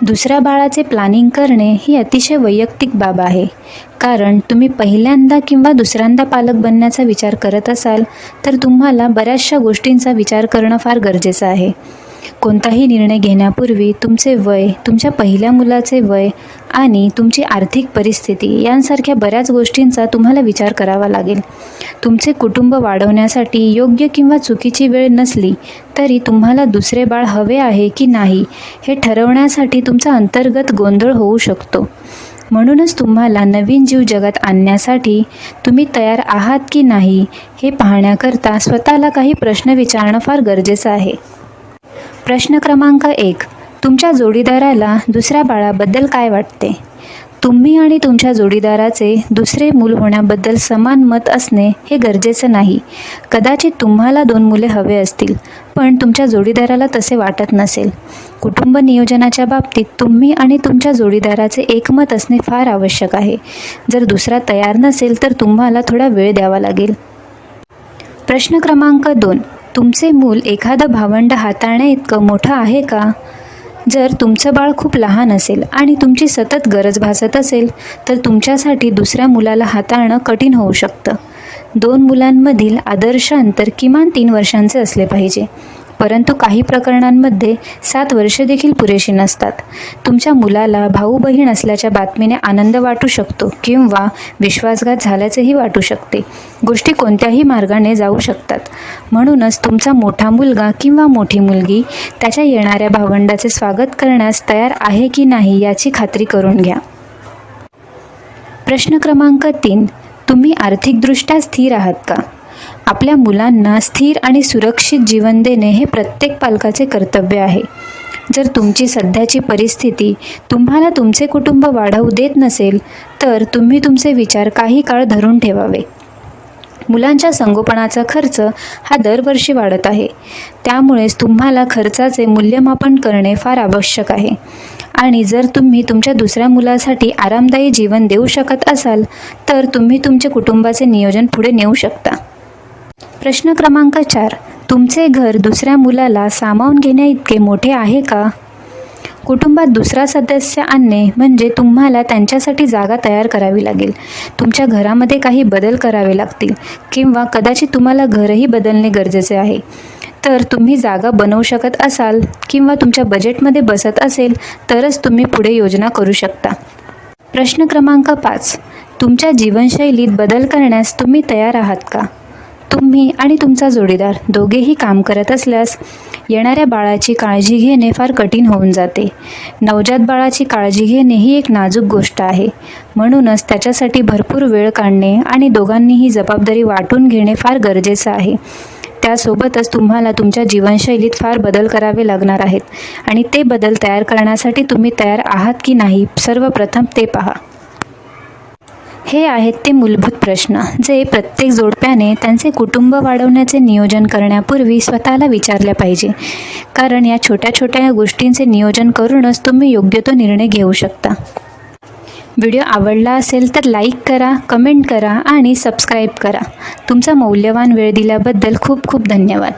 दुसऱ्या बाळाचे प्लॅनिंग करणे ही अतिशय वैयक्तिक बाब आहे. कारण तुम्ही पहिल्यांदा किंवा दुसऱ्यांदा पालक बनण्याचा विचार करत असाल तर तुम्हाला बऱ्याचशा गोष्टींचा विचार करणं फार गरजेचं आहे. कोणताही निर्णय घेण्यापूर्वी तुमचे वय, तुमच्या पहिल्या मुलाचे वय आणि तुमची आर्थिक परिस्थिती यांसारख्या बऱ्याच गोष्टींचा तुम्हाला विचार करावा लागेल. तुमचे कुटुंब वाढवण्यासाठी योग्य किंवा चुकीची वेळ नसली तरी तुम्हाला दुसरे बाळ हवे आहे की नाही हे ठरवण्यासाठी तुमचा अंतर्गत गोंधळ होऊ शकतो. म्हणूनच तुम्हाला नवीन जीव जगात आणण्यासाठी तुम्ही तयार आहात की नाही हे पाहण्याकरता स्वतःला काही प्रश्न विचारणं फार गरजेचं आहे. प्रश्न क्रमांक 1. तुमच्या जोडीदाराला दुसऱ्या बाळाबद्दल काय वाटते? तुम्ही आणि तुमच्या जोडीदाराचे दुसरे मूल होण्याबद्दल समान मत असणे हे गरजेचं नाही. कदाचित तुम्हाला 2 मुले हवे असतील, पण तुमच्या जोडीदाराला तसे वाटत नसेल. कुटुंब नियोजनाच्या बाबतीत तुम्ही आणि तुमच्या जोडीदाराचे एकमत असणे फार आवश्यक आहे. जर दुसरा तयार नसेल तर तुम्हाला थोडा वेळ द्यावा लागेल. प्रश्न क्रमांक 2. तुमचे मूल एखादं भावंड हाताळण्याइतकं मोठं आहे का? जर तुमचं बाळ खूप लहान असेल आणि तुमची सतत गरज भासत असेल तर तुमच्यासाठी दुसऱ्या मुलाला हाताळणं कठीण होऊ शकतं. 2 मुलांमधील आदर्श अंतर किमान 3 वर्षांचे असले पाहिजे, परंतु काही प्रकरणांमध्ये 7 वर्षे देखील पुरेशी नसतात. तुमच्या मुलाला भाऊ बहीण असल्याच्या बातमीने आनंद वाटू शकतो किंवा विश्वासघात झाल्याचेही वाटू शकते. गोष्टी कोणत्याही मार्गाने जाऊ शकतात. म्हणूनच तुमचा मोठा मुलगा किंवा मोठी मुलगी त्याच्या येणाऱ्या भावंडाचे स्वागत करण्यास तयार आहे की नाही याची खात्री करून घ्या. प्रश्न क्रमांक 3. तुम्ही आर्थिकदृष्ट्या स्थिर आहात का? आपल्या मुलांना स्थिर आणि सुरक्षित जीवन देणे हे प्रत्येक पालकाचे कर्तव्य आहे. जर तुमची सध्याची परिस्थिती तुम्हाला तुमचे कुटुंब वाढवू देत नसेल तर तुम्ही तुमचे विचार काही काळ धरून ठेवावे. मुलांच्या संगोपनाचा खर्च हा दरवर्षी वाढत आहे. त्यामुळेच तुम्हाला खर्चाचे मूल्यमापन करणे फार आवश्यक आहे. आणि जर तुम्ही तुमच्या दुसऱ्या मुलासाठी आरामदायी जीवन देऊ शकत असाल तर तुम्ही तुमचे कुटुंबाचे नियोजन पुढे नेऊ शकता. प्रश्न क्रमांक 4. तुमचे घर दुसऱ्या मुलाला सामावून घेण्याइतके मोठे आहे का? कुटुंबात दुसरा सदस्य आणणे म्हणजे तुम्हाला त्यांच्यासाठी जागा तयार करावी लागेल. तुमच्या घरामध्ये काही बदल करावे लागतील किंवा कदाचित तुम्हाला घरही बदलणे गरजेचे आहे. तर तुम्ही जागा बनवू शकत असाल किंवा तुमच्या बजेटमध्ये बसत असेल तरच तुम्ही पुढे योजना करू शकता. प्रश्न क्रमांक 5. तुमच्या जीवनशैलीत बदल करण्यास तुम्ही तयार आहात का? तुम्ही आणि तुमचा जोडीदार दोघेही काम करत असल्यास येणाऱ्या बाळाची काळजी घेणे फार कठीण होऊन जाते. नवजात बाळाची काळजी घेणे ही एक नाजूक गोष्ट आहे. म्हणूनच त्याच्यासाठी भरपूर वेळ काढणे आणि दोघांनीही जबाबदारी वाटून घेणे फार गरजेचं आहे. त्यासोबतच तुम्हाला तुमच्या जीवनशैलीत फार बदल करावे लागणार आहेत आणि ते बदल तयार करण्यासाठी तुम्ही तयार आहात की नाही सर्वप्रथम ते पहा. हे आहेत ते मूलभूत प्रश्न जे प्रत्येक जोडप्याने त्यांचे कुटुंब वाढवण्याचे नियोजन करण्यापूर्वी स्वतःला विचारले पाहिजे. कारण या छोट्या छोट्या गोष्टींचे नियोजन करूनच तुम्ही योग्य तो निर्णय घेऊ शकता. व्हिडिओ आवडला असेल तर लाईक करा, कमेंट करा आणि सबस्क्राईब करा. तुमचा मौल्यवान वेळ दिल्याबद्दल खूप खूप धन्यवाद.